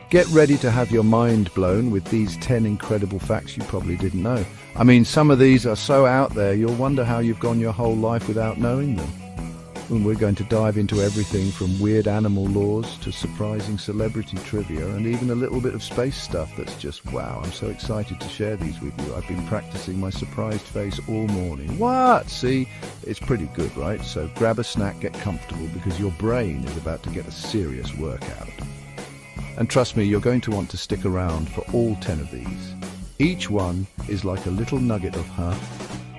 Get ready to have your mind blown with these 10 incredible facts you probably didn't know. I mean, some of these are so out there, you'll wonder how you've gone your whole life without knowing them. And we're going to dive into everything from weird animal laws to surprising celebrity trivia and even a little bit of space stuff that's just wow. I'm so excited to share these with you. I've been practicing my surprised face all morning. What? See? It's pretty good, right? So grab a snack, get comfortable, because your brain is about to get a serious workout. And trust me, you're going to want to stick around for all 10 of these. Each one is like a little nugget of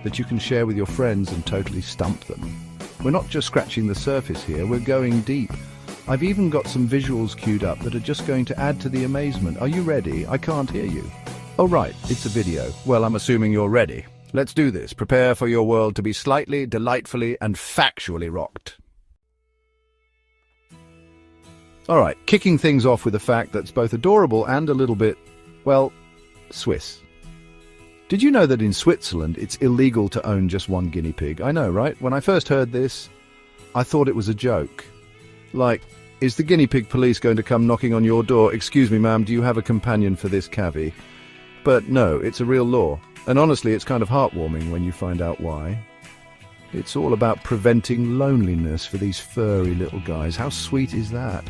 that you can share with your friends and totally stump them. We're not just scratching the surface here, we're going deep. I've even got some visuals queued up that are just going to add to the amazement. Are you ready? I can't hear you. Oh right, it's a video. Well, I'm assuming you're ready. Let's do this. Prepare for your world to be slightly, delightfully, and factually rocked. Alright, kicking things off with a fact that's both adorable and a little bit, well, Swiss. Did you know that in Switzerland it's illegal to own just one guinea pig? I know, right? When I first heard this, I thought it was a joke. Like, is the guinea pig police going to come knocking on your door? Excuse me, ma'am, do you have a companion for this cavvy? But no, it's a real law. And honestly, it's kind of heartwarming when you find out why. It's all about preventing loneliness for these furry little guys. How sweet is that?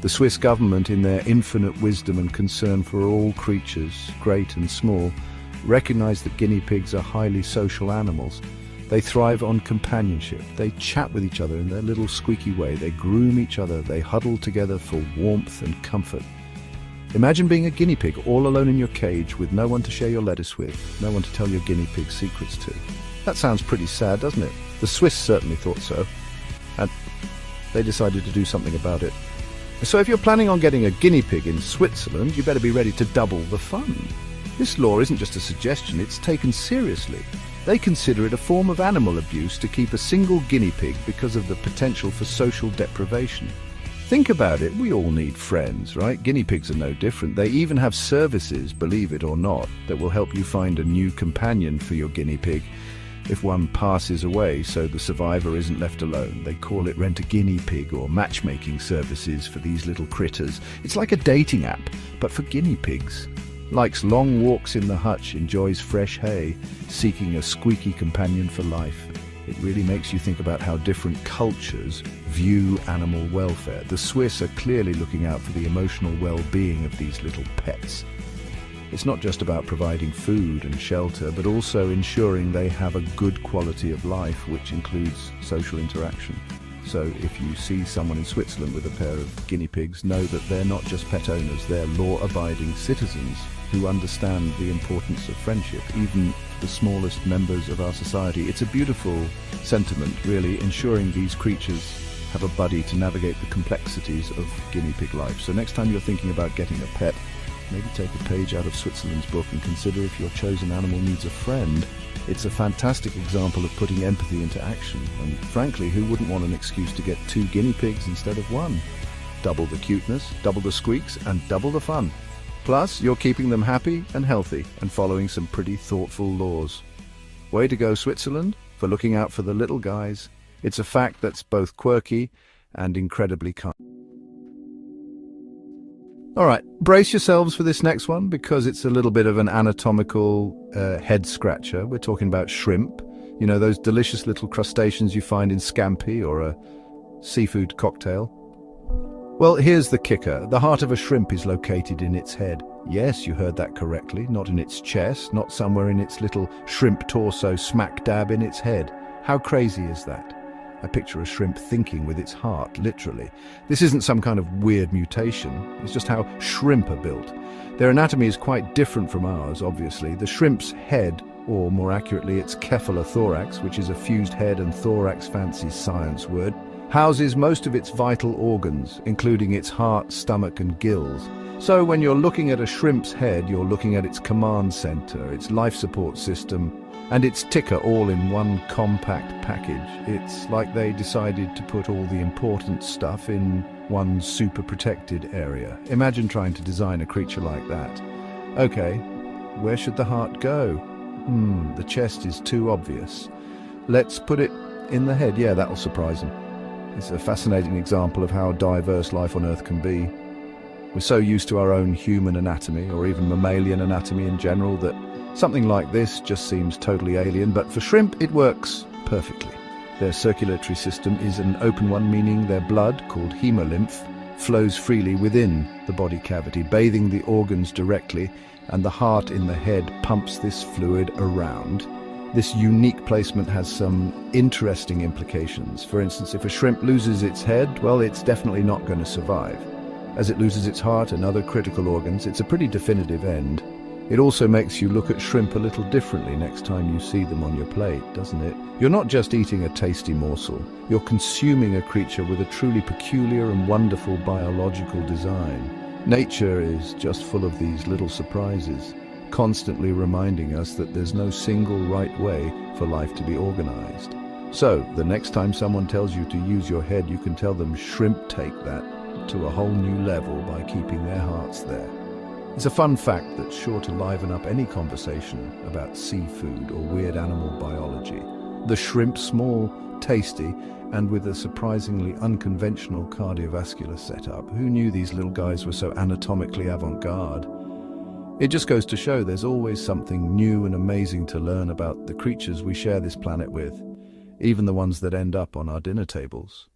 The Swiss government, in their infinite wisdom and concern for all creatures, great and small, recognize that guinea pigs are highly social animals. They thrive on companionship. They chat with each other in their little squeaky way. They groom each other. They huddle together for warmth and comfort. Imagine being a guinea pig all alone in your cage with no one to share your lettuce with, no one to tell your guinea pig secrets to. That sounds pretty sad, doesn't it? The Swiss certainly thought so. And they decided to do something about it. So if you're planning on getting a guinea pig in Switzerland, you better be ready to double the fun. This law isn't just a suggestion, it's taken seriously. They consider it a form of animal abuse to keep a single guinea pig because of the potential for social deprivation. Think about it, we all need friends, right? Guinea pigs are no different. They even have services, believe it or not, that will help you find a new companion for your guinea pig if one passes away, so the survivor isn't left alone. They call it rent-a-guinea pig or matchmaking services for these little critters. It's like a dating app, but for guinea pigs. Likes long walks in the hutch, enjoys fresh hay, seeking a squeaky companion for life. It really makes you think about how different cultures view animal welfare. The Swiss are clearly looking out for the emotional well-being of these little pets. It's not just about providing food and shelter, but also ensuring they have a good quality of life, which includes social interaction. So if you see someone in Switzerland with a pair of guinea pigs, know that they're not just pet owners, they're law-abiding citizens who understand the importance of friendship, even the smallest members of our society. It's a beautiful sentiment, really, ensuring these creatures have a buddy to navigate the complexities of guinea pig life. So next time you're thinking about getting a pet, maybe take a page out of Switzerland's book and consider if your chosen animal needs a friend. It's a fantastic example of putting empathy into action. And frankly, who wouldn't want an excuse to get 2 guinea pigs instead of 1? Double the cuteness, double the squeaks, and double the fun. Plus, you're keeping them happy and healthy and following some pretty thoughtful laws. Way to go, Switzerland, for looking out for the little guys. It's a fact that's both quirky and incredibly kind. All right, brace yourselves for this next one because it's a little bit of an anatomical head scratcher. We're talking about shrimp. You know, those delicious little crustaceans you find in scampi or a seafood cocktail. Well, here's the kicker. The heart of a shrimp is located in its head. Yes, you heard that correctly. Not in its chest, not somewhere in its little shrimp torso smack dab in its head. How crazy is that? I picture a shrimp thinking with its heart, literally. This isn't some kind of weird mutation. It's just how shrimp are built. Their anatomy is quite different from ours, obviously. The shrimp's head, or more accurately its cephalothorax, which is a fused head and thorax fancy science word, houses most of its vital organs, including its heart, stomach and gills. So when you're looking at a shrimp's head, you're looking at its command center, its life support system, and its ticker all in one compact package. It's like they decided to put all the important stuff in one super protected area. Imagine trying to design a creature like that. Okay, where should the heart go? The chest is too obvious. Let's put it in the head. Yeah, that'll surprise them. It's a fascinating example of how diverse life on Earth can be. We're so used to our own human anatomy, or even mammalian anatomy in general, that something like this just seems totally alien, but for shrimp it works perfectly. Their circulatory system is an open one, meaning their blood, called hemolymph, flows freely within the body cavity, bathing the organs directly, and the heart in the head pumps this fluid around. This unique placement has some interesting implications. For instance, if a shrimp loses its head, well, it's definitely not going to survive. As it loses its heart and other critical organs, it's a pretty definitive end. It also makes you look at shrimp a little differently next time you see them on your plate, doesn't it? You're not just eating a tasty morsel, you're consuming a creature with a truly peculiar and wonderful biological design. Nature is just full of these little surprises, constantly reminding us that there's no single right way for life to be organized. So, the next time someone tells you to use your head, you can tell them shrimp take that to a whole new level by keeping their hearts there. It's a fun fact that's sure to liven up any conversation about seafood or weird animal biology. The shrimp, small, tasty, and with a surprisingly unconventional cardiovascular setup. Who knew these little guys were so anatomically avant-garde? It just goes to show there's always something new and amazing to learn about the creatures we share this planet with, even the ones that end up on our dinner tables.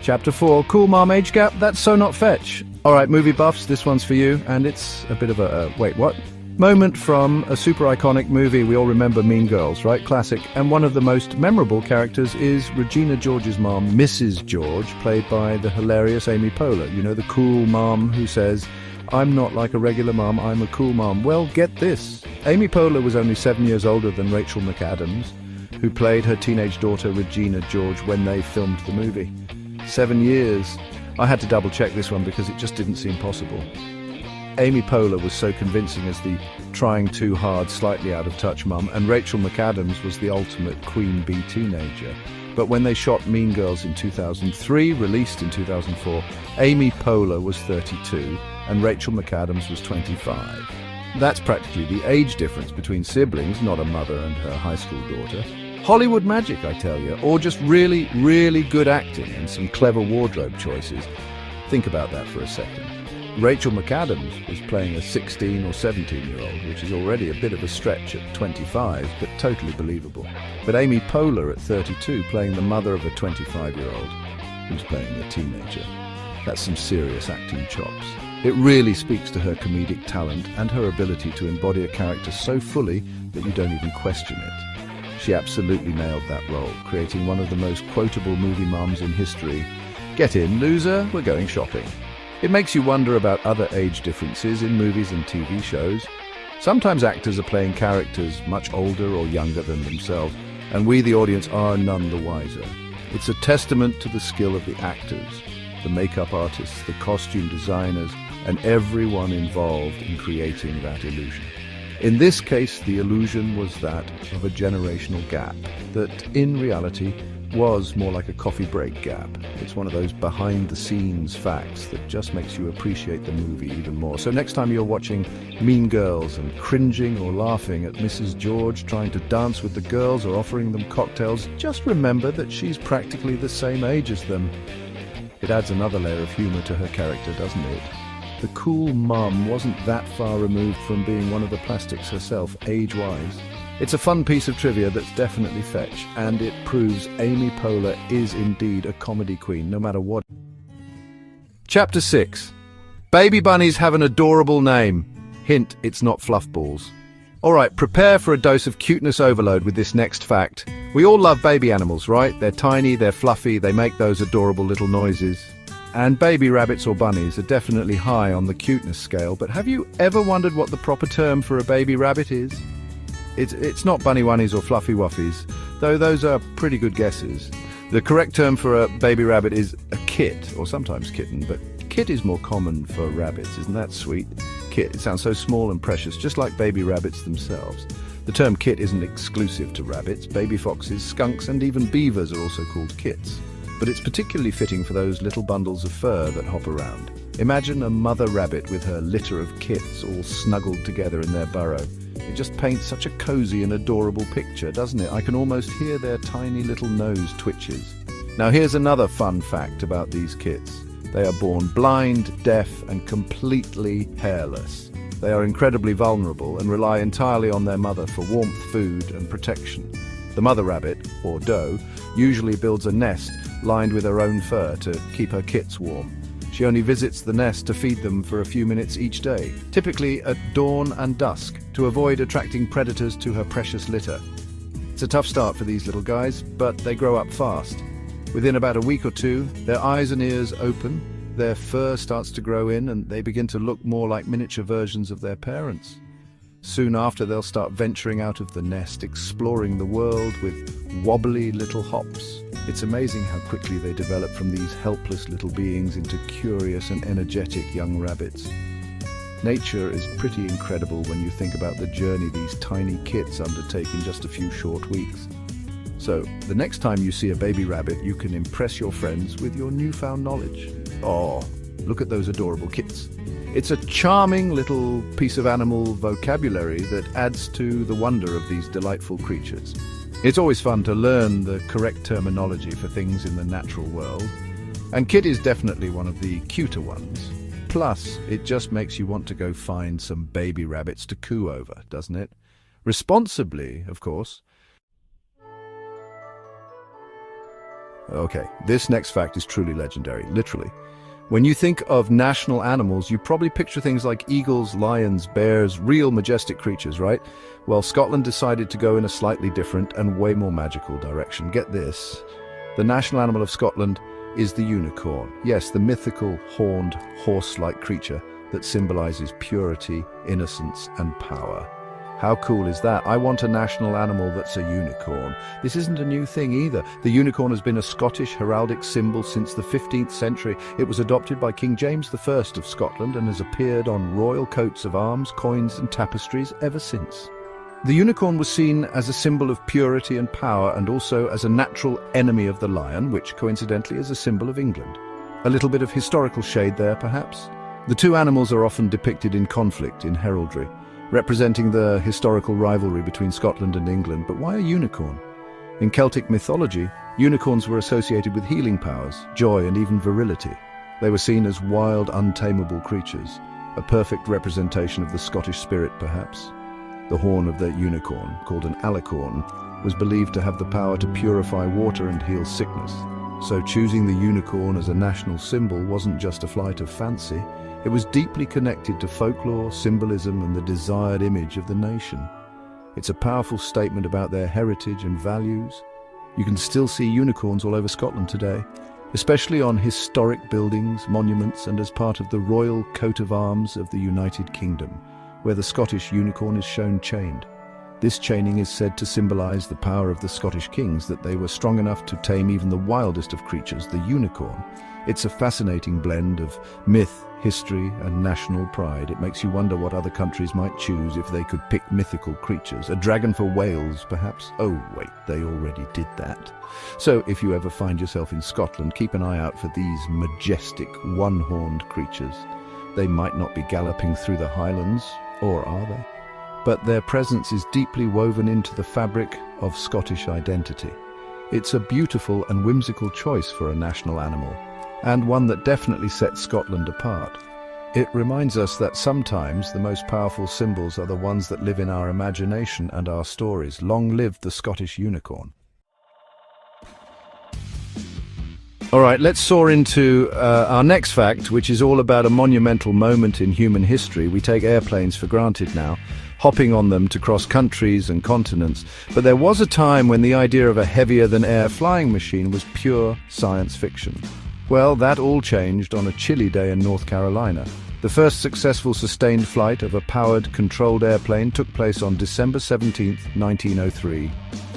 Chapter 4, Cool Mom Age Gap? That's so not fetch. Alright, movie buffs, this one's for you, and it's a bit of a, wait, what? Moment from a super iconic movie. We all remember Mean Girls, right? Classic. And one of the most memorable characters is Regina George's mom, Mrs. George, played by the hilarious Amy Poehler. You know, the cool mom who says, "I'm not like a regular mom, I'm a cool mom." Well, get this. Amy Poehler was only 7 years older than Rachel McAdams, who played her teenage daughter Regina George when they filmed the movie. 7 years. I had to double check this one because it just didn't seem possible. Amy Poehler was so convincing as the trying too hard, slightly out of touch mum, and Rachel McAdams was the ultimate queen bee teenager. But when they shot Mean Girls in 2003, released in 2004, Amy Poehler was 32 and Rachel McAdams was 25. That's practically the age difference between siblings, not a mother and her high school daughter. Hollywood magic, I tell you, or just really, really good acting and some clever wardrobe choices. Think about that for a second. Rachel McAdams was playing a 16 or 17-year-old, which is already a bit of a stretch at 25, but totally believable. But Amy Poehler at 32 playing the mother of a 25-year-old who's playing a teenager. That's some serious acting chops. It really speaks to her comedic talent and her ability to embody a character so fully that you don't even question it. She absolutely nailed that role, creating one of the most quotable movie moms in history. Get in, loser, we're going shopping. It makes you wonder about other age differences in movies and TV shows. Sometimes actors are playing characters much older or younger than themselves, and we, the audience, are none the wiser. It's a testament to the skill of the actors, the makeup artists, the costume designers, and everyone involved in creating that illusion. In this case, the illusion was that of a generational gap that, in reality, was more like a coffee break gap. It's one of those behind-the-scenes facts that just makes you appreciate the movie even more. So next time you're watching Mean Girls and cringing or laughing at Mrs. George trying to dance with the girls or offering them cocktails, just remember that she's practically the same age as them. It adds another layer of humor to her character, doesn't it? The cool mum wasn't that far removed from being one of the plastics herself, age-wise. It's a fun piece of trivia that's definitely fetch, and it proves Amy Poehler is indeed a comedy queen, no matter what. Chapter 6. Baby bunnies have an adorable name. Hint, it's not fluff balls. Alright, prepare for a dose of cuteness overload with this next fact. We all love baby animals, right? They're tiny, they're fluffy, they make those adorable little noises. And baby rabbits or bunnies are definitely high on the cuteness scale, but have you ever wondered what the proper term for a baby rabbit is? It's not bunny wunnies or fluffy wuffies, though those are pretty good guesses. The correct term for a baby rabbit is a kit, or sometimes kitten, but kit is more common for rabbits. Isn't that sweet? Kit, it sounds so small and precious, just like baby rabbits themselves. The term kit isn't exclusive to rabbits. Baby foxes, skunks, and even beavers are also called kits. But it's particularly fitting for those little bundles of fur that hop around. Imagine a mother rabbit with her litter of kits all snuggled together in their burrow. It just paints such a cozy and adorable picture, doesn't it? I can almost hear their tiny little nose twitches. Now here's another fun fact about these kits. They are born blind, deaf, and completely hairless. They are incredibly vulnerable and rely entirely on their mother for warmth, food, and protection. The mother rabbit, or doe, usually builds a nest lined with her own fur to keep her kits warm. She only visits the nest to feed them for a few minutes each day, typically at dawn and dusk, to avoid attracting predators to her precious litter. It's a tough start for these little guys, but they grow up fast. Within about a week or two, their eyes and ears open, their fur starts to grow in, and they begin to look more like miniature versions of their parents. Soon after, they'll start venturing out of the nest, exploring the world with wobbly little hops. It's amazing how quickly they develop from these helpless little beings into curious and energetic young rabbits. Nature is pretty incredible when you think about the journey these tiny kits undertake in just a few short weeks. So, the next time you see a baby rabbit, you can impress your friends with your newfound knowledge. Oh, look at those adorable kits. It's a charming little piece of animal vocabulary that adds to the wonder of these delightful creatures. It's always fun to learn the correct terminology for things in the natural world, and kit is definitely one of the cuter ones. Plus, it just makes you want to go find some baby rabbits to coo over, doesn't it? Responsibly, of course. Okay, this next fact is truly legendary, literally. When you think of national animals, you probably picture things like eagles, lions, bears, real majestic creatures, right? Well, Scotland decided to go in a slightly different and way more magical direction. Get this. The national animal of Scotland is the unicorn. Yes, the mythical, horned, horse-like creature that symbolizes purity, innocence, and power. How cool is that? I want a national animal that's a unicorn. This isn't a new thing either. The unicorn has been a Scottish heraldic symbol since the 15th century. It was adopted by King James I of Scotland and has appeared on royal coats of arms, coins, and tapestries ever since. The unicorn was seen as a symbol of purity and power, and also as a natural enemy of the lion, which coincidentally is a symbol of England. A little bit of historical shade there, perhaps? The two animals are often depicted in conflict in heraldry, representing the historical rivalry between Scotland and England. But why a unicorn? In Celtic mythology, unicorns were associated with healing powers, joy, and even virility. They were seen as wild, untamable creatures, a perfect representation of the Scottish spirit, perhaps. The horn of the unicorn, called an alicorn, was believed to have the power to purify water and heal sickness. So choosing the unicorn as a national symbol wasn't just a flight of fancy. It was deeply connected to folklore, symbolism, and the desired image of the nation. It's a powerful statement about their heritage and values. You can still see unicorns all over Scotland today, especially on historic buildings, monuments, and as part of the royal coat of arms of the United Kingdom, where the Scottish unicorn is shown chained. This chaining is said to symbolize the power of the Scottish kings, that they were strong enough to tame even the wildest of creatures, the unicorn. It's a fascinating blend of myth, history, and national pride. It makes you wonder what other countries might choose if they could pick mythical creatures. A dragon for Wales, perhaps? Oh, wait, they already did that. So if you ever find yourself in Scotland, keep an eye out for these majestic, one-horned creatures. They might not be galloping through the Highlands, or are they? But their presence is deeply woven into the fabric of Scottish identity. It's a beautiful and whimsical choice for a national animal, and one that definitely sets Scotland apart. It reminds us that sometimes the most powerful symbols are the ones that live in our imagination and our stories. Long live the Scottish unicorn. All right, let's soar into our next fact, which is all about a monumental moment in human history. We take airplanes for granted now, hopping on them to cross countries and continents. But there was a time when the idea of a heavier-than-air flying machine was pure science fiction. Well, that all changed on a chilly day in North Carolina. The first successful sustained flight of a powered, controlled airplane took place on December 17, 1903.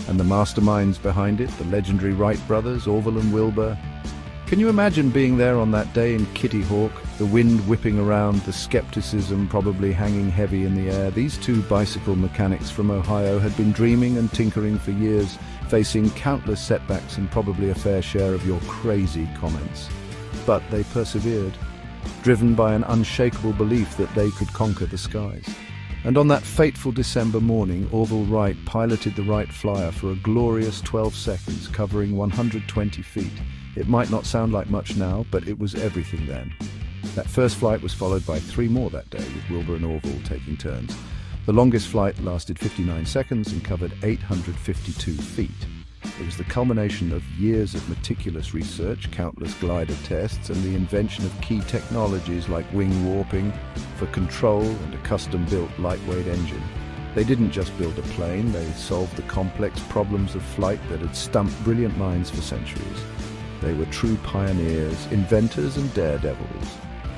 And the masterminds behind it, the legendary Wright Brothers, Orville and Wilbur. Can you imagine being there on that day in Kitty Hawk, the wind whipping around, the skepticism probably hanging heavy in the air? These two bicycle mechanics from Ohio had been dreaming and tinkering for years, facing countless setbacks and probably a fair share of your crazy comments. But they persevered, driven by an unshakable belief that they could conquer the skies. And on that fateful December morning, Orville Wright piloted the Wright Flyer for a glorious 12 seconds, covering 120 feet. It might not sound like much now, but it was everything then. That first flight was followed by 3 more that day, with Wilbur and Orville taking turns. The longest flight lasted 59 seconds and covered 852 feet. It was the culmination of years of meticulous research, countless glider tests, and the invention of key technologies like wing warping for control and a custom-built lightweight engine. They didn't just build a plane, they solved the complex problems of flight that had stumped brilliant minds for centuries. They were true pioneers, inventors and daredevils.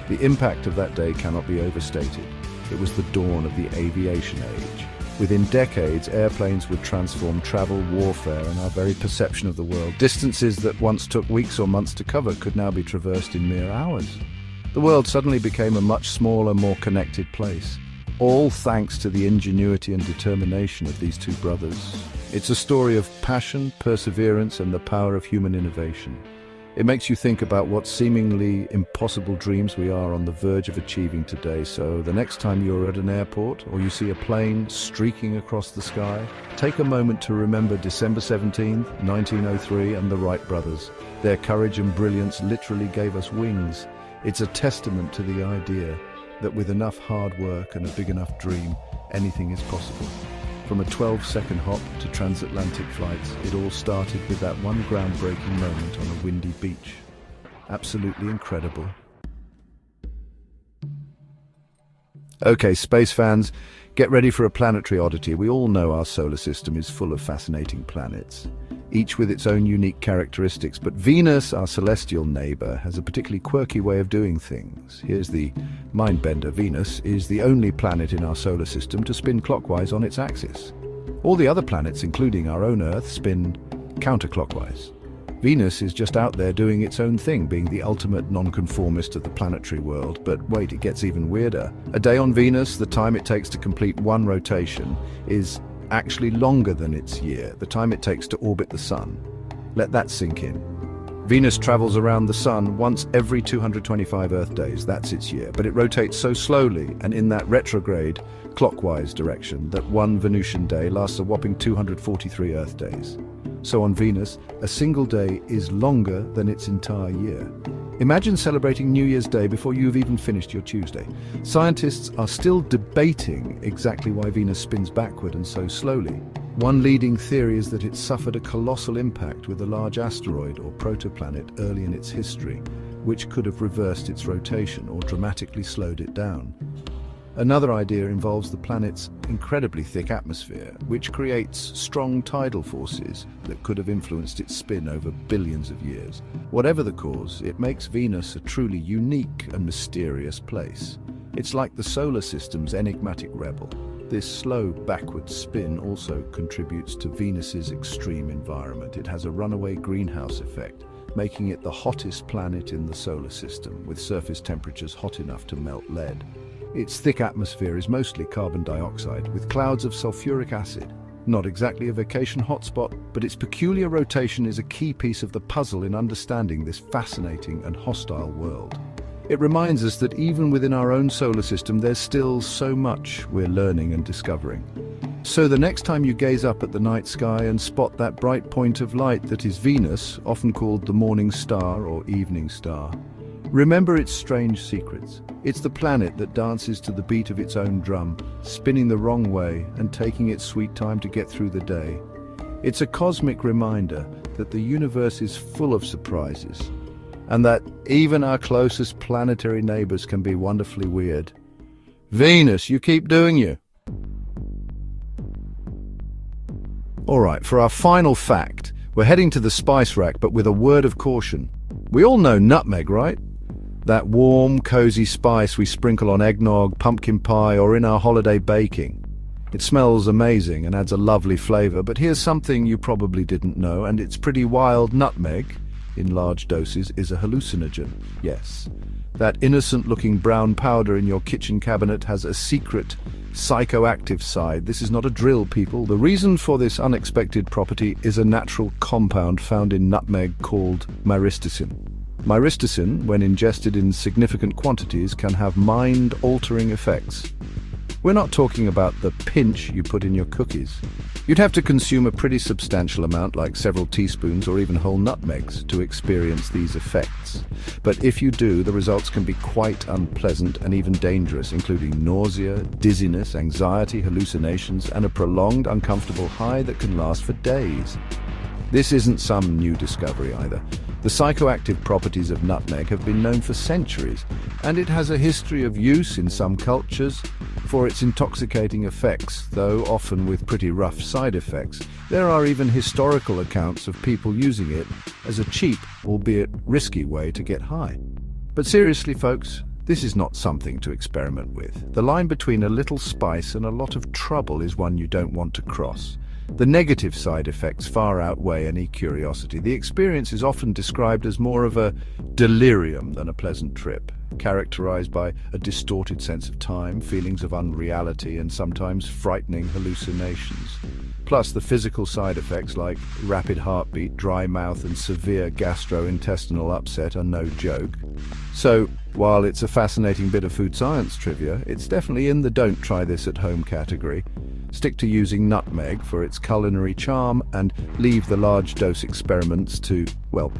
The impact of that day cannot be overstated. It was the dawn of the aviation age. Within decades, airplanes would transform travel, warfare, and our very perception of the world. Distances that once took weeks or months to cover could now be traversed in mere hours. The world suddenly became a much smaller, more connected place. All thanks to the ingenuity and determination of these two brothers. It's a story of passion, perseverance, and the power of human innovation. It makes you think about what seemingly impossible dreams we are on the verge of achieving today. So the next time you're at an airport or you see a plane streaking across the sky, take a moment to remember December 17th, 1903 and the Wright Brothers. Their courage and brilliance literally gave us wings. It's a testament to the idea that with enough hard work and a big enough dream, anything is possible. From a 12-second hop to transatlantic flights, it all started with that one groundbreaking moment on a windy beach. Absolutely incredible. Okay, space fans, get ready for a planetary oddity. We all know our solar system is full of fascinating planets, each with its own unique characteristics. But Venus, our celestial neighbor, has a particularly quirky way of doing things. Here's the mind-bender. Venus is the only planet in our solar system to spin clockwise on its axis. All the other planets, including our own Earth, spin counterclockwise. Venus is just out there doing its own thing, being the ultimate nonconformist of the planetary world. But wait, it gets even weirder. A day on Venus, the time it takes to complete one rotation, is actually longer than its year, the time it takes to orbit the Sun. Let that sink in. Venus travels around the Sun once every 225 Earth days, that's its year, but it rotates so slowly and in that retrograde, clockwise direction that one Venusian day lasts a whopping 243 Earth days. So on Venus, a single day is longer than its entire year. Imagine celebrating New Year's Day before you've even finished your Tuesday. Scientists are still debating exactly why Venus spins backward and so slowly. One leading theory is that it suffered a colossal impact with a large asteroid or protoplanet early in its history, which could have reversed its rotation or dramatically slowed it down. Another idea involves the planet's incredibly thick atmosphere, which creates strong tidal forces that could have influenced its spin over billions of years. Whatever the cause, it makes Venus a truly unique and mysterious place. It's like the solar system's enigmatic rebel. This slow backward spin also contributes to Venus's extreme environment. It has a runaway greenhouse effect, making it the hottest planet in the solar system, with surface temperatures hot enough to melt lead. Its thick atmosphere is mostly carbon dioxide, with clouds of sulfuric acid. Not exactly a vacation hotspot, but its peculiar rotation is a key piece of the puzzle in understanding this fascinating and hostile world. It reminds us that even within our own solar system, there's still so much we're learning and discovering. So the next time you gaze up at the night sky and spot that bright point of light that is Venus, often called the morning star or evening star, remember its strange secrets. It's the planet that dances to the beat of its own drum, spinning the wrong way and taking its sweet time to get through the day. It's a cosmic reminder that the universe is full of surprises, and that even our closest planetary neighbors can be wonderfully weird. Venus, you keep doing you. All right, for our final fact, we're heading to the spice rack, but with a word of caution. We all know nutmeg, right? That warm, cozy spice we sprinkle on eggnog, pumpkin pie, or in our holiday baking. It smells amazing and adds a lovely flavor, but here's something you probably didn't know, and it's pretty wild. Nutmeg, in large doses, is a hallucinogen. Yes, that innocent-looking brown powder in your kitchen cabinet has a secret, psychoactive side. This is not a drill, people. The reason for this unexpected property is a natural compound found in nutmeg called myristicin. Myristicin, when ingested in significant quantities, can have mind-altering effects. We're not talking about the pinch you put in your cookies. You'd have to consume a pretty substantial amount, like several teaspoons or even whole nutmegs, to experience these effects. But if you do, the results can be quite unpleasant and even dangerous, including nausea, dizziness, anxiety, hallucinations, and a prolonged, uncomfortable high that can last for days. This isn't some new discovery either. The psychoactive properties of nutmeg have been known for centuries, and it has a history of use in some cultures for its intoxicating effects, though often with pretty rough side effects. There are even historical accounts of people using it as a cheap, albeit risky way to get high. But seriously, folks, this is not something to experiment with. The line between a little spice and a lot of trouble is one you don't want to cross. The negative side effects far outweigh any curiosity. The experience is often described as more of a delirium than a pleasant trip, characterized by a distorted sense of time, feelings of unreality, and sometimes frightening hallucinations. Plus, the physical side effects like rapid heartbeat, dry mouth, and severe gastrointestinal upset are no joke. So, while it's a fascinating bit of food science trivia, it's definitely in the don't try this at home category. Stick to using nutmeg for its culinary charm and leave the large dose experiments to, well,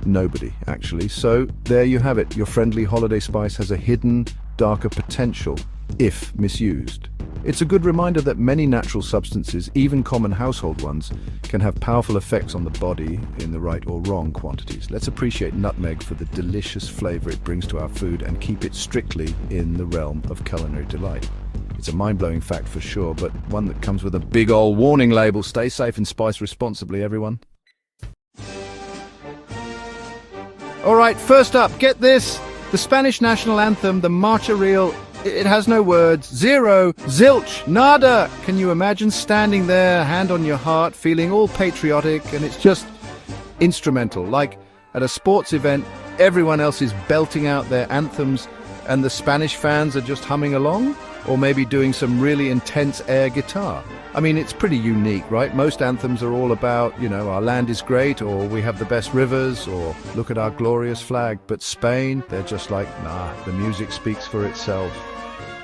nobody actually. So there you have it. Your friendly holiday spice has a hidden, darker potential if misused. It's a good reminder that many natural substances, even common household ones, can have powerful effects on the body in the right or wrong quantities. Let's appreciate nutmeg for the delicious flavor it brings to our food and keep it strictly in the realm of culinary delight. It's a mind-blowing fact for sure, but one that comes with a big old warning label. Stay safe and spice responsibly, everyone. All right, first up, get this. The Spanish national anthem, the Marcha Real, it has no words. Zero, zilch, nada. Can you imagine standing there, hand on your heart, feeling all patriotic, and it's just instrumental. Like at a sports event, everyone else is belting out their anthems, and the Spanish fans are just humming along? Or maybe doing some really intense air guitar. I mean, it's pretty unique, right? Most anthems are all about, our land is great, or we have the best rivers, or look at our glorious flag. But Spain, they're just like, nah, the music speaks for itself.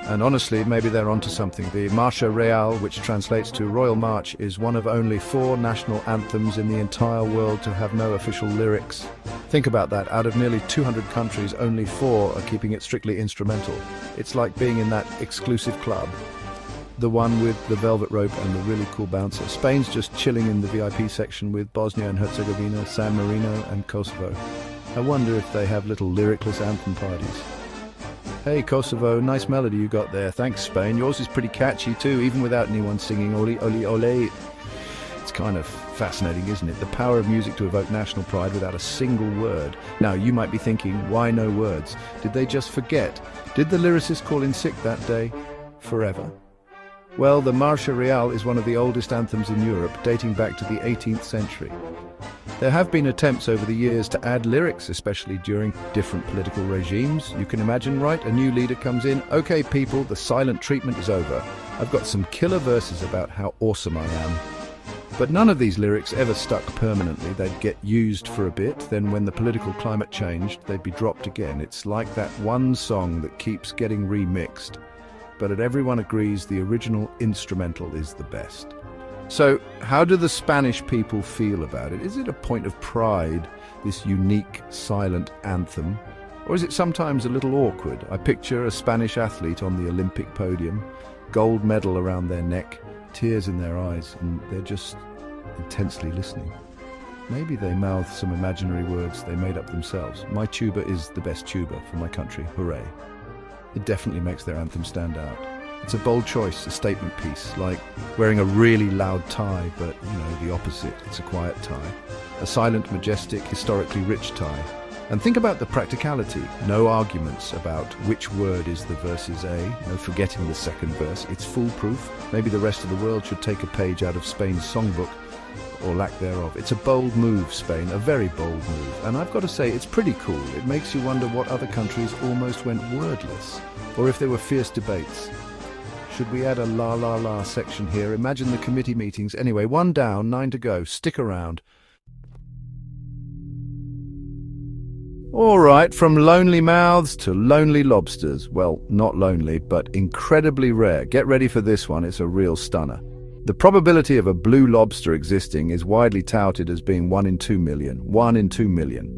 And honestly, maybe they're onto something. The Marcha Real, which translates to Royal March, is one of only 4 national anthems in the entire world to have no official lyrics. Think about that. Out of nearly 200 countries, only 4 are keeping it strictly instrumental. It's like being in that exclusive club, the one with the velvet rope and the really cool bouncer. Spain's just chilling in the VIP section with Bosnia and Herzegovina, San Marino and Kosovo. I wonder if they have little lyricless anthem parties. Hey Kosovo, nice melody you got there. Thanks Spain. Yours is pretty catchy too, even without anyone singing Oli Oli Ole. It's kind of fascinating, isn't it? The power of music to evoke national pride without a single word. Now, you might be thinking, why no words? Did they just forget? Did the lyricist call in sick that day? Forever? Well, the Marcha Real is one of the oldest anthems in Europe, dating back to the 18th century. There have been attempts over the years to add lyrics, especially during different political regimes. You can imagine, right? A new leader comes in. Okay, people, the silent treatment is over. I've got some killer verses about how awesome I am. But none of these lyrics ever stuck permanently. They'd get used for a bit, then when the political climate changed, they'd be dropped again. It's like that one song that keeps getting remixed, but everyone agrees the original instrumental is the best. So, how do the Spanish people feel about it? Is it a point of pride, this unique silent anthem? Or is it sometimes a little awkward? I picture a Spanish athlete on the Olympic podium, gold medal around their neck, tears in their eyes, and they're just intensely listening. Maybe they mouth some imaginary words they made up themselves. My tuba is the best tuba for my country, hooray. It definitely makes their anthem stand out. It's a bold choice, a statement piece, like wearing a really loud tie, but, the opposite, it's a quiet tie. A silent, majestic, historically rich tie. And think about the practicality. No arguments about which word is the verse's A, no forgetting the second verse. It's foolproof. Maybe the rest of the world should take a page out of Spain's songbook, or lack thereof. It's a bold move, Spain, a very bold move. And I've got to say, it's pretty cool. It makes you wonder what other countries almost went wordless, or if there were fierce debates. Should we add a la la la section here? Imagine the committee meetings. Anyway, 1 down, 9 to go. Stick around. All right, from lonely mouths to lonely lobsters. Well, not lonely, but incredibly rare. Get ready for this one, it's a real stunner. The probability of a blue lobster existing is widely touted as being 1 in 2 million. 1 in 2 million.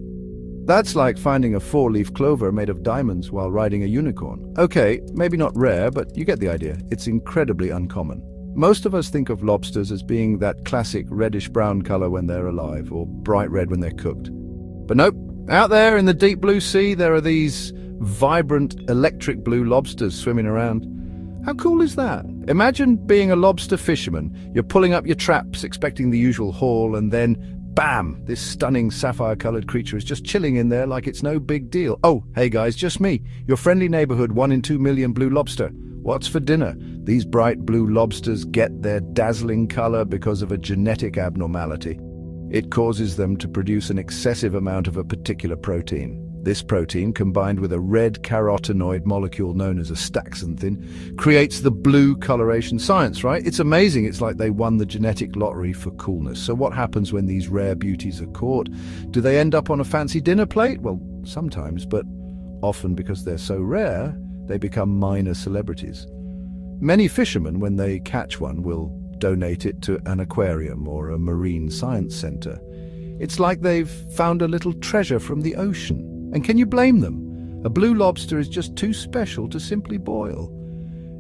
That's like finding a 4-leaf clover made of diamonds while riding a unicorn. Okay, maybe not rare, but you get the idea. It's incredibly uncommon. Most of us think of lobsters as being that classic reddish-brown color when they're alive, or bright red when they're cooked. But nope. Out there in the deep blue sea, there are these vibrant electric blue lobsters swimming around. How cool is that? Imagine being a lobster fisherman. You're pulling up your traps, expecting the usual haul, and then, bam, this stunning sapphire-colored creature is just chilling in there like it's no big deal. Oh, hey guys, just me, your friendly neighborhood 1 in 2 million blue lobster. What's for dinner? These bright blue lobsters get their dazzling color because of a genetic abnormality. It causes them to produce an excessive amount of a particular protein. This protein, combined with a red carotenoid molecule known as astaxanthin, creates the blue coloration. Science, right? It's amazing. It's like they won the genetic lottery for coolness. So what happens when these rare beauties are caught? Do they end up on a fancy dinner plate? Well, sometimes, but often because they're so rare, they become minor celebrities. Many fishermen, when they catch one, will donate it to an aquarium or a marine science center. It's like they've found a little treasure from the ocean. And can you blame them? A blue lobster is just too special to simply boil.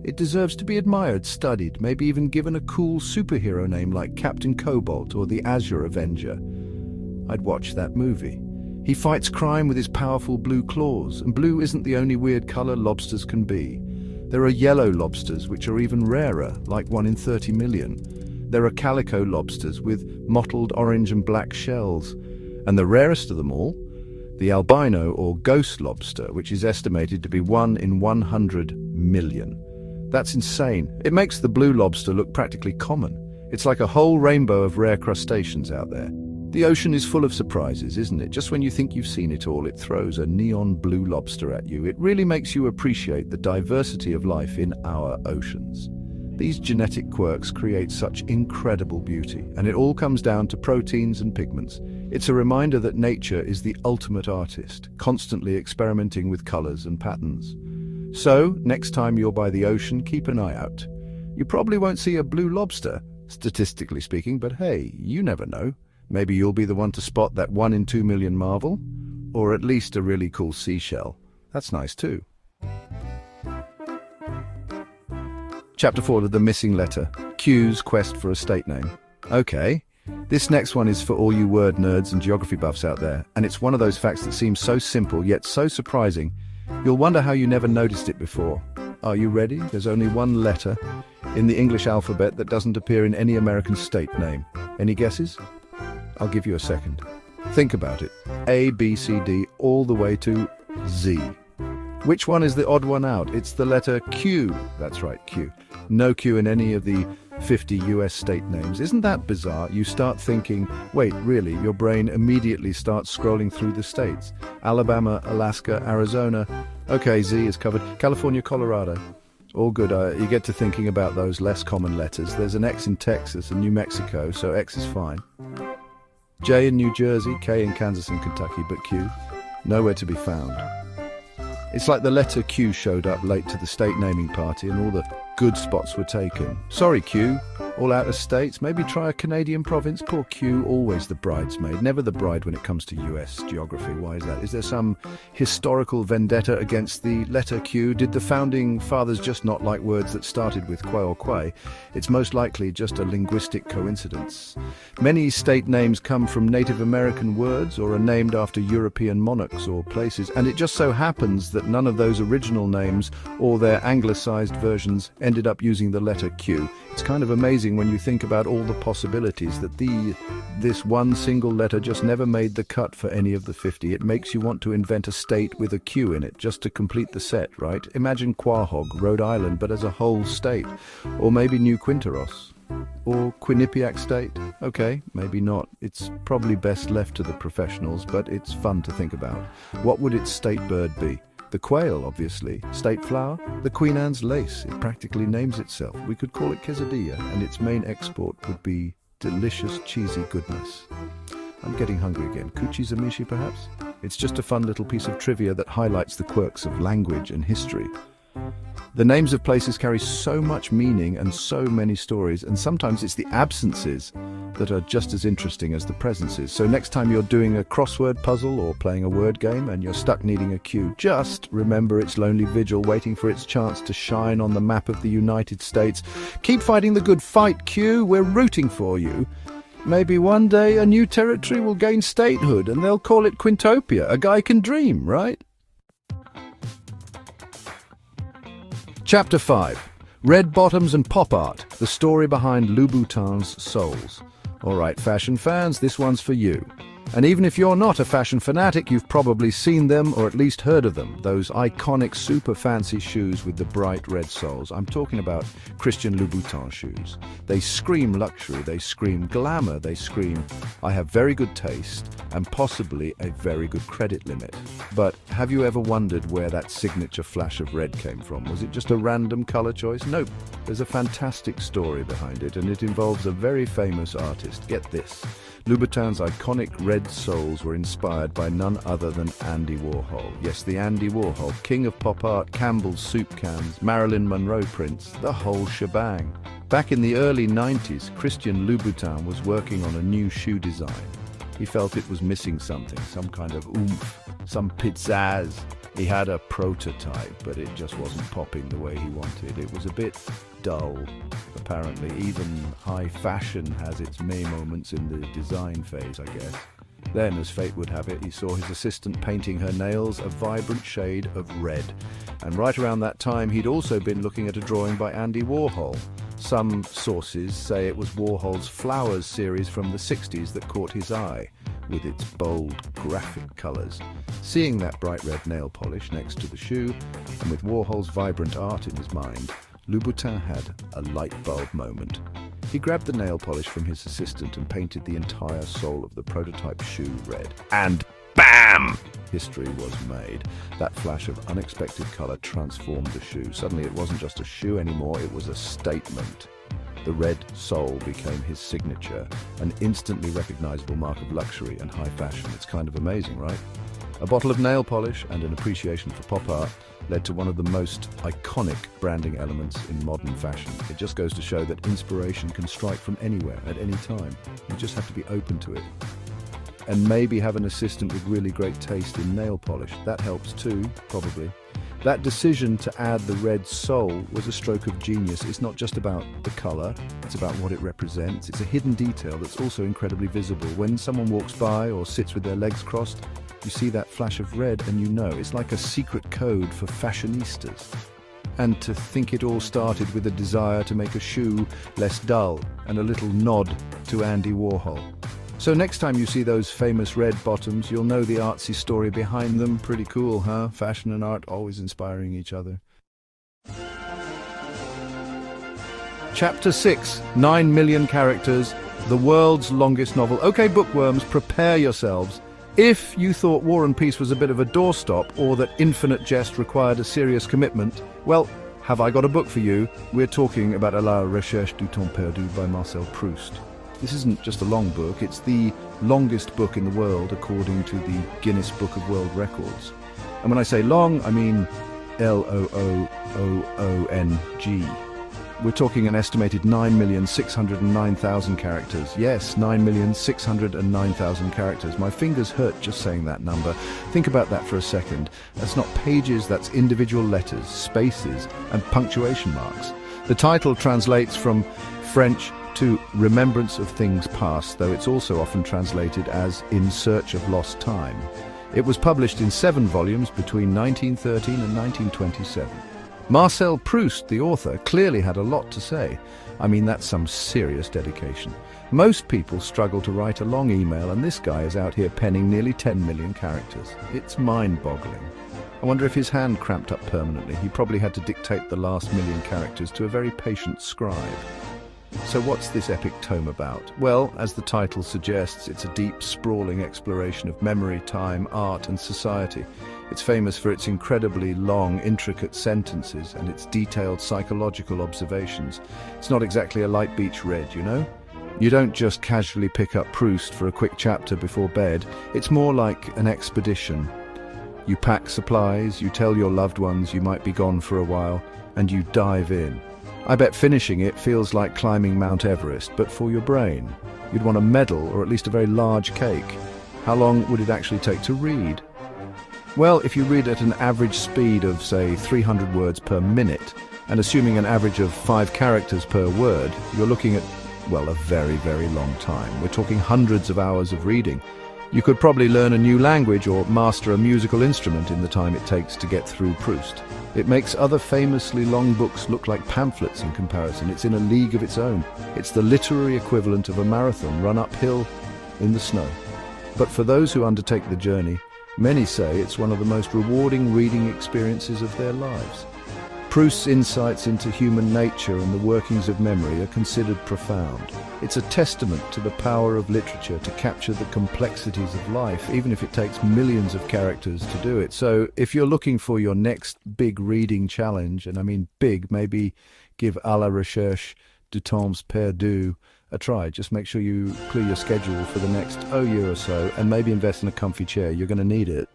It deserves to be admired, studied, maybe even given a cool superhero name like Captain Cobalt or the Azure Avenger. I'd watch that movie. He fights crime with his powerful blue claws, and blue isn't the only weird color lobsters can be. There are yellow lobsters, which are even rarer, like 1 in 30 million. There are calico lobsters with mottled orange and black shells. And the rarest of them all, the albino or ghost lobster, which is estimated to be 1 in 100 million. That's insane. It makes the blue lobster look practically common. It's like a whole rainbow of rare crustaceans out there. The ocean is full of surprises, isn't it? Just when you think you've seen it all, it throws a neon blue lobster at you. It really makes you appreciate the diversity of life in our oceans. These genetic quirks create such incredible beauty, and it all comes down to proteins and pigments. It's a reminder that nature is the ultimate artist, constantly experimenting with colors and patterns. So, next time you're by the ocean, keep an eye out. You probably won't see a blue lobster, statistically speaking, but hey, you never know. Maybe you'll be the one to spot that 1 in 2 million marvel, or at least a really cool seashell. That's nice too. Chapter 4 of The Missing Letter, Q's Quest for a State Name. Okay, this next one is for all you word nerds and geography buffs out there, and it's one of those facts that seems so simple yet so surprising. You'll wonder how you never noticed it before. Are you ready? There's only one letter in the English alphabet that doesn't appear in any American state name. Any guesses? I'll give you a second. Think about it. A, B, C, D, all the way to Z. Which one is the odd one out? It's the letter Q. That's right, Q. No Q in any of the 50 US state names. Isn't that bizarre? You start thinking, wait, really? Your brain immediately starts scrolling through the states. Alabama, Alaska, Arizona. Okay, Z is covered. California, Colorado. All good. You get to thinking about those less common letters. There's an X in Texas and New Mexico, so X is fine. J in New Jersey, K in Kansas and Kentucky, but Q, nowhere to be found. It's like the letter Q showed up late to the state naming party and all the good spots were taken. Sorry, Q, all out of states. Maybe try a Canadian province. Poor Q, always the bridesmaid, never the bride when it comes to US geography. Why is that? Is there some historical vendetta against the letter Q? Did the founding fathers just not like words that started with quay or quay? It's most likely just a linguistic coincidence. Many state names come from Native American words or are named after European monarchs or places, and it just so happens that none of those original names or their anglicized versions ended up using the letter Q. It's kind of amazing when you think about all the possibilities that this one single letter just never made the cut for any of the 50. It makes you want to invent a state with a Q in it just to complete the set, right? Imagine Quahog, Rhode Island, but as a whole state. Or maybe New Quinteros. Or Quinnipiac State. Okay, maybe not. It's probably best left to the professionals, but it's fun to think about. What would its state bird be? The quail, obviously. State flower? The Queen Anne's lace. It practically names itself. We could call it quesadilla, and its main export would be delicious, cheesy goodness. I'm getting hungry again. Kuchi zamishi, perhaps? It's just a fun little piece of trivia that highlights the quirks of language and history. The names of places carry so much meaning and so many stories, and sometimes it's the absences that are just as interesting as the presences. So next time you're doing a crossword puzzle or playing a word game and you're stuck needing a cue, just remember its lonely vigil waiting for its chance to shine on the map of the United States. Keep fighting the good fight, Q. We're rooting for you. Maybe one day a new territory will gain statehood and they'll call it Quintopia. A guy can dream, right? Chapter 5. Red Bottoms and Pop Art, the story behind Louboutin's soles. All right, fashion fans, this one's for you. And even if you're not a fashion fanatic, you've probably seen them or at least heard of them, those iconic super fancy shoes with the bright red soles. I'm talking about Christian Louboutin shoes. They scream luxury, they scream glamour, they scream, I have very good taste and possibly a very good credit limit. But have you ever wondered where that signature flash of red came from? Was it just a random color choice? Nope. There's a fantastic story behind it, and it involves a very famous artist. Get this. Louboutin's iconic red soles were inspired by none other than Andy Warhol. Yes, the Andy Warhol, king of pop art, Campbell's soup cans, Marilyn Monroe prints, the whole shebang. Back in the early 90s, Christian Louboutin was working on a new shoe design. He felt it was missing something, some kind of oomph, some pizzazz. He had a prototype, but it just wasn't popping the way he wanted. It was a bit dull. Apparently, even high fashion has its May moments in the design phase, I guess. Then, as fate would have it, he saw his assistant painting her nails a vibrant shade of red. And right around that time, he'd also been looking at a drawing by Andy Warhol. Some sources say it was Warhol's Flowers series from the 60s that caught his eye, with its bold, graphic colours. Seeing that bright red nail polish next to the shoe, and with Warhol's vibrant art in his mind, Louboutin had a light bulb moment. He grabbed the nail polish from his assistant and painted the entire sole of the prototype shoe red. And BAM! History was made. That flash of unexpected colour transformed the shoe. Suddenly it wasn't just a shoe anymore, it was a statement. The red sole became his signature, an instantly recognisable mark of luxury and high fashion. It's kind of amazing, right? A bottle of nail polish and an appreciation for pop art led to one of the most iconic branding elements in modern fashion. It just goes to show that inspiration can strike from anywhere, at any time. You just have to be open to it. And maybe have an assistant with really great taste in nail polish. That helps too, probably. That decision to add the red sole was a stroke of genius. It's not just about the colour, it's about what it represents. It's a hidden detail that's also incredibly visible. When someone walks by or sits with their legs crossed, you see that flash of red and you know. It's like a secret code for fashionistas. And to think it all started with a desire to make a shoe less dull and a little nod to Andy Warhol. So next time you see those famous red bottoms, you'll know the artsy story behind them. Pretty cool, huh? Fashion and art always inspiring each other. Chapter 6, 9 million characters, the world's longest novel. Okay, bookworms, prepare yourselves. If you thought War and Peace was a bit of a doorstop or that infinite jest required a serious commitment, well, have I got a book for you? We're talking about À la recherche du temps perdu by Marcel Proust. This isn't just a long book, it's the longest book in the world according to the Guinness Book of World Records. And when I say long, I mean L-O-O-O-O-N-G. We're talking an estimated 9,609,000 characters. Yes, 9,609,000 characters. My fingers hurt just saying that number. Think about that for a second. That's not pages, that's individual letters, spaces, and punctuation marks. The title translates from French to Remembrance of Things Past, though it's also often translated as In Search of Lost Time. It was published in 7 volumes between 1913 and 1927. Marcel Proust, the author, clearly had a lot to say. I mean, that's some serious dedication. Most people struggle to write a long email, and this guy is out here penning nearly 10 million characters. It's mind-boggling. I wonder if his hand cramped up permanently. He probably had to dictate the last million characters to a very patient scribe. So what's this epic tome about? Well, as the title suggests, it's a deep, sprawling exploration of memory, time, art and society. It's famous for its incredibly long, intricate sentences and its detailed psychological observations. It's not exactly a light beach read, you know? You don't just casually pick up Proust for a quick chapter before bed. It's more like an expedition. You pack supplies, you tell your loved ones you might be gone for a while, and you dive in. I bet finishing it feels like climbing Mount Everest, but for your brain. You'd want a medal or at least a very large cake. How long would it actually take to read? Well, if you read at an average speed of, say, 300 words per minute, and assuming an average of 5 characters per word, you're looking at, well, a very, very long time. We're talking hundreds of hours of reading. You could probably learn a new language or master a musical instrument in the time it takes to get through Proust. It makes other famously long books look like pamphlets in comparison. It's in a league of its own. It's the literary equivalent of a marathon run uphill in the snow. But for those who undertake the journey, many say it's one of the most rewarding reading experiences of their lives. Proust's insights into human nature and the workings of memory are considered profound. It's a testament to the power of literature to capture the complexities of life, even if it takes millions of characters to do it. So if you're looking for your next big reading challenge, and I mean big, maybe give À la Recherche du Temps Perdu a try. Just make sure you clear your schedule for the next year or so, and maybe invest in a comfy chair. You're going to need it.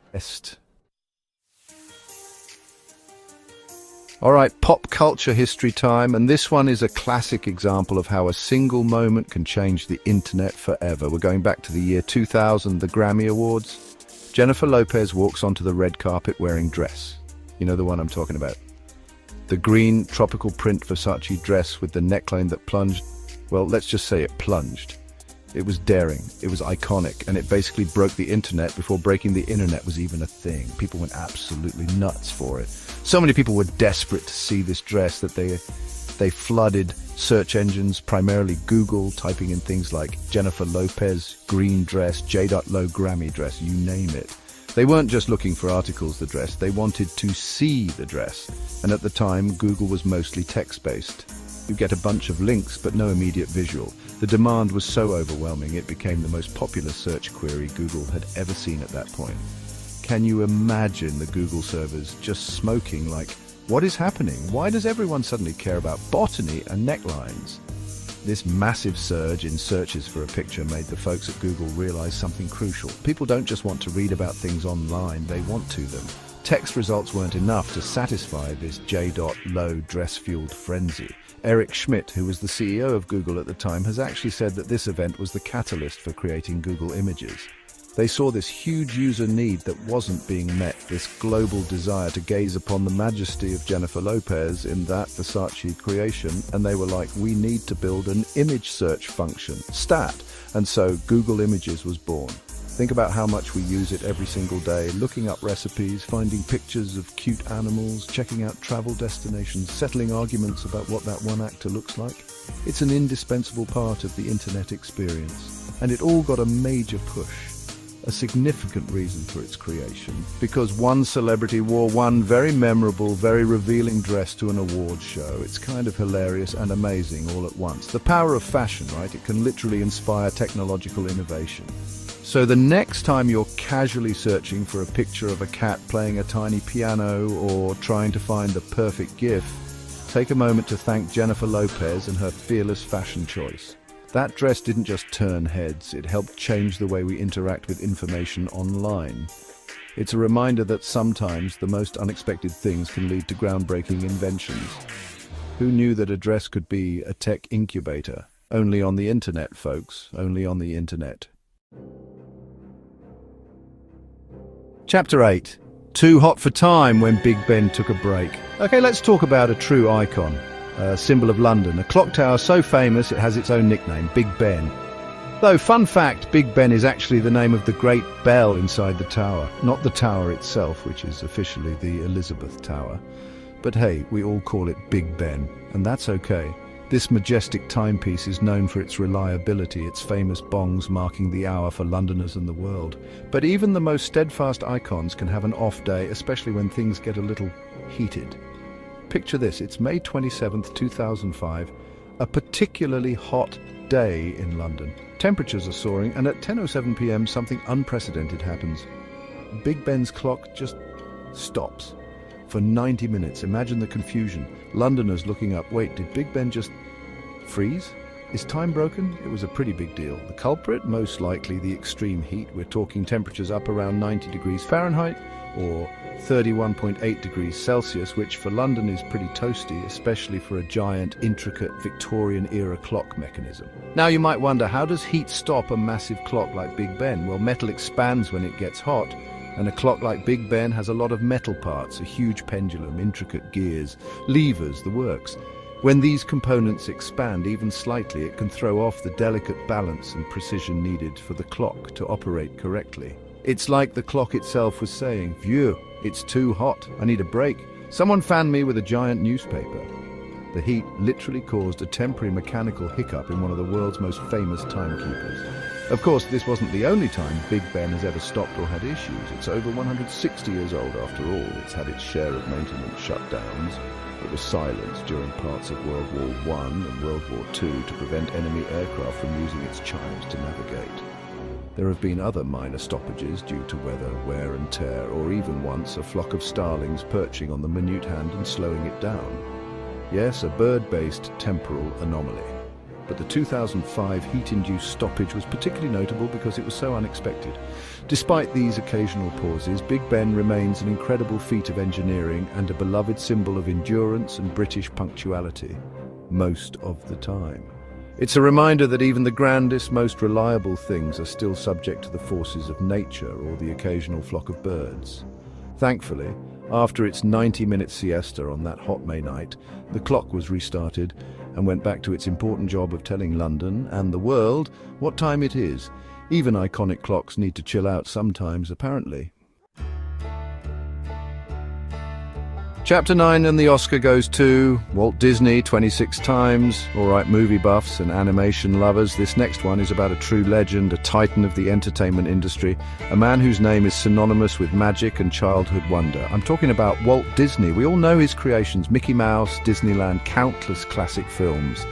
All right, pop culture history time, and this one is a classic example of how a single moment can change the internet forever. We're going back to the year 2000, the Grammy Awards. Jennifer Lopez walks onto the red carpet wearing dress. You know the one I'm talking about. The green tropical print Versace dress with the neckline that plunged, well, let's just say it plunged. It was daring, it was iconic, and it basically broke the internet before breaking the internet was even a thing. People went absolutely nuts for it. So many people were desperate to see this dress that they flooded search engines, primarily Google, typing in things like Jennifer Lopez, green dress, J.Lo Grammy dress, you name it. They weren't just looking for articles the dress, they wanted to see the dress. And at the time, Google was mostly text-based. You get a bunch of links, but no immediate visual. The demand was so overwhelming, it became the most popular search query Google had ever seen at that point. Can you imagine the Google servers just smoking like, what is happening? Why does everyone suddenly care about botany and necklines? This massive surge in searches for a picture made the folks at Google realize something crucial. People don't just want to read about things online, they want to them. Text results weren't enough to satisfy this J.Lo dress-fueled frenzy. Eric Schmidt, who was the CEO of Google at the time, has actually said that this event was the catalyst for creating Google Images. They saw this huge user need that wasn't being met, this global desire to gaze upon the majesty of Jennifer Lopez in that Versace creation, and they were like, we need to build an image search function, STAT, and so Google Images was born. Think about how much we use it every single day, looking up recipes, finding pictures of cute animals, checking out travel destinations, settling arguments about what that one actor looks like. It's an indispensable part of the internet experience, and it all got a major push. A significant reason for its creation, because one celebrity wore one very memorable, very revealing dress to an awards show. It's kind of hilarious and amazing all at once. The power of fashion, right? It can literally inspire technological innovation. So the next time you're casually searching for a picture of a cat playing a tiny piano or trying to find the perfect GIF, take a moment to thank Jennifer Lopez and her fearless fashion choice. That dress didn't just turn heads, it helped change the way we interact with information online. It's a reminder that sometimes the most unexpected things can lead to groundbreaking inventions. Who knew that a dress could be a tech incubator? Only on the internet, folks, only on the internet. Chapter 8. Too hot for time when Big Ben took a break. Okay, let's talk about a true icon. A symbol of London, a clock tower so famous it has its own nickname, Big Ben. Though, fun fact, Big Ben is actually the name of the great bell inside the tower, not the tower itself, which is officially the Elizabeth Tower. But hey, we all call it Big Ben, and that's okay. This majestic timepiece is known for its reliability, its famous bongs marking the hour for Londoners and the world. But even the most steadfast icons can have an off day, especially when things get a little heated. Picture this, it's May 27th, 2005, a particularly hot day in London. Temperatures are soaring, and at 10:07 p.m. something unprecedented happens. Big Ben's clock just stops. For 90 minutes, imagine the confusion. Londoners looking up, wait, did Big Ben just freeze? Is time broken? It was a pretty big deal. The culprit? Most likely the extreme heat. We're talking temperatures up around 90 degrees Fahrenheit or 31.8 degrees Celsius, which for London is pretty toasty, especially for a giant, intricate Victorian-era clock mechanism. Now you might wonder, how does heat stop a massive clock like Big Ben? Well, metal expands when it gets hot, and a clock like Big Ben has a lot of metal parts, a huge pendulum, intricate gears, levers, the works. When these components expand even slightly, it can throw off the delicate balance and precision needed for the clock to operate correctly. It's like the clock itself was saying, "Vieux, it's too hot, I need a break. Someone fan me with a giant newspaper." The heat literally caused a temporary mechanical hiccup in one of the world's most famous timekeepers. Of course, this wasn't the only time Big Ben has ever stopped or had issues. It's over 160 years old after all. It's had its share of maintenance shutdowns. It was silenced during parts of World War I and World War II to prevent enemy aircraft from using its chimes to navigate. There have been other minor stoppages due to weather, wear and tear, or even once a flock of starlings perching on the minute hand and slowing it down. Yes, a bird-based temporal anomaly. But the 2005 heat-induced stoppage was particularly notable because it was so unexpected. Despite these occasional pauses, Big Ben remains an incredible feat of engineering and a beloved symbol of endurance and British punctuality, most of the time. It's a reminder that even the grandest, most reliable things are still subject to the forces of nature or the occasional flock of birds. Thankfully, after its 90-minute siesta on that hot May night, the clock was restarted and went back to its important job of telling London and the world what time it is. Even iconic clocks need to chill out sometimes, apparently. Chapter 9, and the Oscar goes to Walt Disney 26 times. All right, movie buffs and animation lovers, this next one is about a true legend, a titan of the entertainment industry, a man whose name is synonymous with magic and childhood wonder. I'm talking about Walt Disney. We all know his creations, Mickey Mouse, Disneyland, countless classic films.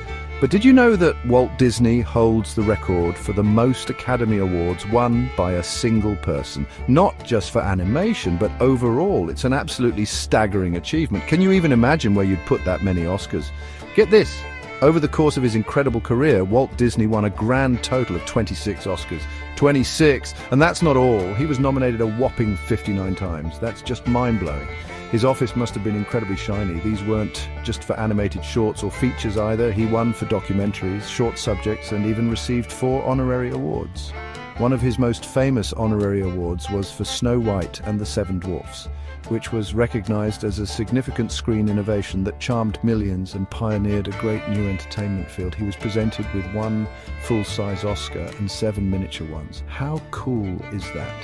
But did you know that Walt Disney holds the record for the most Academy Awards won by a single person? Not just for animation, but overall. It's an absolutely staggering achievement. Can you even imagine where you'd put that many Oscars? Get this. Over the course of his incredible career, Walt Disney won a grand total of 26 Oscars. 26! And that's not all. He was nominated a whopping 59 times. That's just mind-blowing. His office must have been incredibly shiny. These weren't just for animated shorts or features either. He won for documentaries, short subjects, and even received 4 honorary awards. One of his most famous honorary awards was for Snow White and the Seven Dwarfs, which was recognized as a significant screen innovation that charmed millions and pioneered a great new entertainment field. He was presented with 1 full-size Oscar and 7 miniature ones. How cool is that?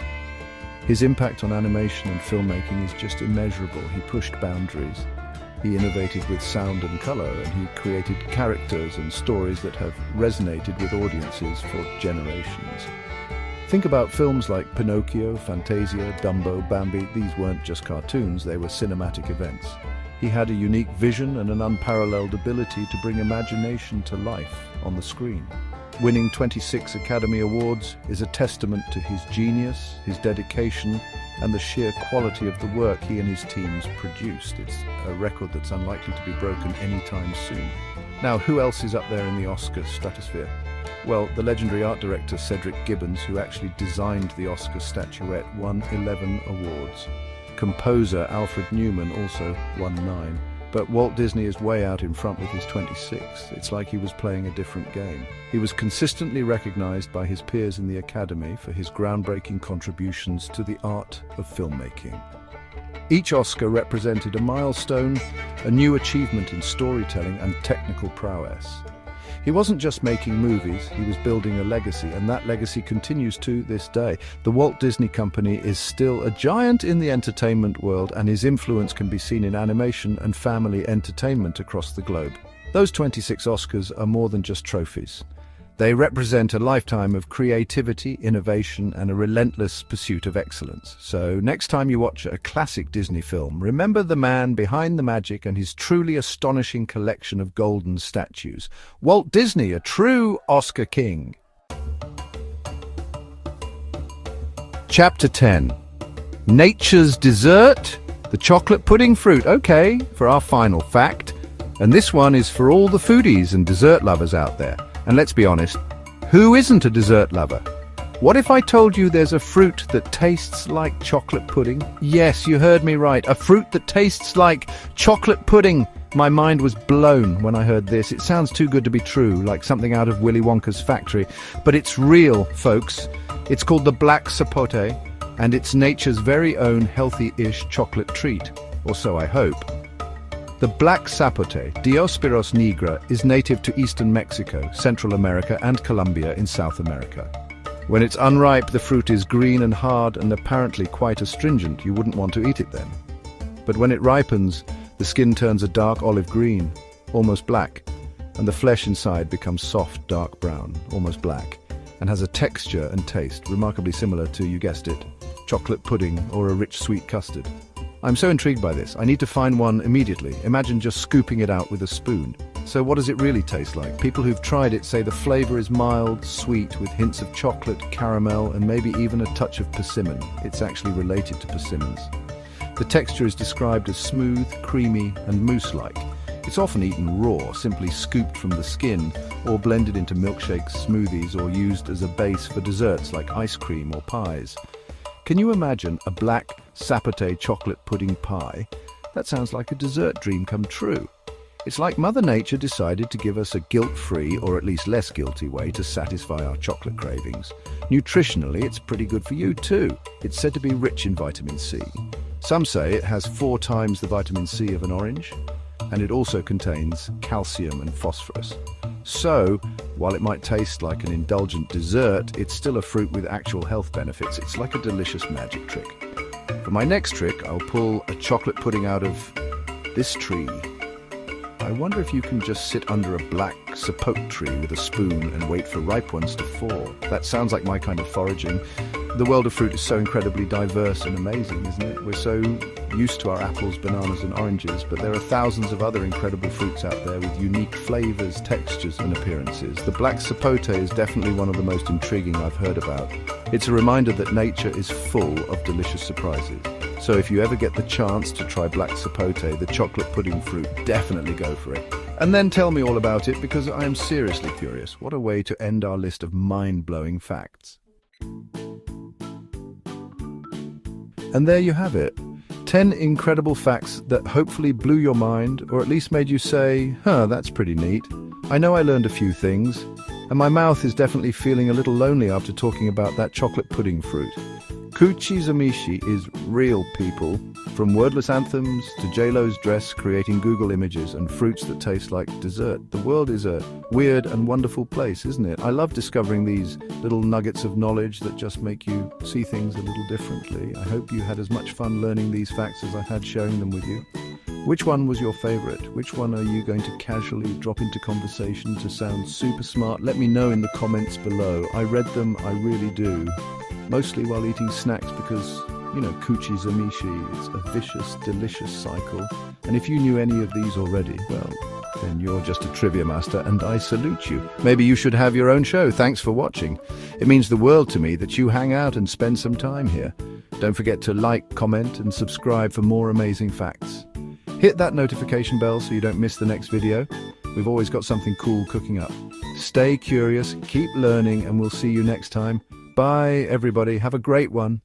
His impact on animation and filmmaking is just immeasurable. He pushed boundaries. He innovated with sound and color, and he created characters and stories that have resonated with audiences for generations. Think about films like Pinocchio, Fantasia, Dumbo, Bambi. These weren't just cartoons, they were cinematic events. He had a unique vision and an unparalleled ability to bring imagination to life on the screen. Winning 26 Academy Awards is a testament to his genius, his dedication, and the sheer quality of the work he and his teams produced. It's a record that's unlikely to be broken anytime soon. Now, who else is up there in the Oscar stratosphere? Well, the legendary art director Cedric Gibbons, who actually designed the Oscar statuette, won 11 awards. Composer Alfred Newman also won 9. But Walt Disney is way out in front with his 26. It's like he was playing a different game. He was consistently recognized by his peers in the Academy for his groundbreaking contributions to the art of filmmaking. Each Oscar represented a milestone, a new achievement in storytelling and technical prowess. He wasn't just making movies, he was building a legacy, and that legacy continues to this day. The Walt Disney Company is still a giant in the entertainment world, and his influence can be seen in animation and family entertainment across the globe. Those 26 Oscars are more than just trophies. They represent a lifetime of creativity, innovation, and a relentless pursuit of excellence. So next time you watch a classic Disney film, remember the man behind the magic and his truly astonishing collection of golden statues. Walt Disney, a true Oscar king. Chapter 10. Nature's dessert, the chocolate pudding fruit. Okay, for our final fact. And this one is for all the foodies and dessert lovers out there. And let's be honest, who isn't a dessert lover? What if I told you there's a fruit that tastes like chocolate pudding? Yes, you heard me right. A fruit that tastes like chocolate pudding. My mind was blown when I heard this. It sounds too good to be true, like something out of Willy Wonka's factory. But it's real, folks. It's called the black sapote, and it's nature's very own healthy-ish chocolate treat. Or so I hope. The black sapote, Diospyros nigra, is native to eastern Mexico, Central America, and Colombia in South America. When it's unripe, the fruit is green and hard and apparently quite astringent. You wouldn't want to eat it then. But when it ripens, the skin turns a dark olive green, almost black, and the flesh inside becomes soft, dark brown, almost black, and has a texture and taste remarkably similar to, you guessed it, chocolate pudding or a rich sweet custard. I'm so intrigued by this. I need to find one immediately. Imagine just scooping it out with a spoon. So what does it really taste like? People who've tried it say the flavor is mild, sweet, with hints of chocolate, caramel, and maybe even a touch of persimmon. It's actually related to persimmons. The texture is described as smooth, creamy, and mousse-like. It's often eaten raw, simply scooped from the skin, or blended into milkshakes, smoothies, or used as a base for desserts like ice cream or pies. Can you imagine a black sapote chocolate pudding pie? That sounds like a dessert dream come true. It's like Mother Nature decided to give us a guilt-free, or at least less guilty way to satisfy our chocolate cravings. Nutritionally, it's pretty good for you too. It's said to be rich in vitamin C. Some say it has 4 times the vitamin C of an orange, and it also contains calcium and phosphorus. So, while it might taste like an indulgent dessert, it's still a fruit with actual health benefits. It's like a delicious magic trick. For my next trick, I'll pull a chocolate pudding out of this tree. I wonder if you can just sit under a black sapote tree with a spoon and wait for ripe ones to fall. That sounds like my kind of foraging. The world of fruit is so incredibly diverse and amazing, isn't it? We're so used to our apples, bananas and oranges, but there are thousands of other incredible fruits out there with unique flavors, textures and appearances. The black sapote is definitely one of the most intriguing I've heard about. It's a reminder that nature is full of delicious surprises. So if you ever get the chance to try black sapote, the chocolate pudding fruit, definitely go for it. And then tell me all about it, because I am seriously curious. What a way to end our list of mind-blowing facts. And there you have it. 10 incredible facts that hopefully blew your mind, or at least made you say, that's pretty neat. I know I learned a few things, and my mouth is definitely feeling a little lonely after talking about that chocolate pudding fruit. Kuchi Zamishi is real, people. From wordless anthems to J-Lo's dress creating Google images and fruits that taste like dessert. The world is a weird and wonderful place, isn't it? I love discovering these little nuggets of knowledge that just make you see things a little differently. I hope you had as much fun learning these facts as I had sharing them with you. Which one was your favorite? Which one are you going to casually drop into conversation to sound super smart? Let me know in the comments below. I read them, I really do. Mostly while eating snacks because, Kuchi Zamishi, it's a vicious, delicious cycle. And if you knew any of these already, well, then you're just a trivia master and I salute you. Maybe you should have your own show. Thanks for watching. It means the world to me that you hang out and spend some time here. Don't forget to like, comment and subscribe for more amazing facts. Hit that notification bell so you don't miss the next video. We've always got something cool cooking up. Stay curious, keep learning, and we'll see you next time. Bye, everybody. Have a great one.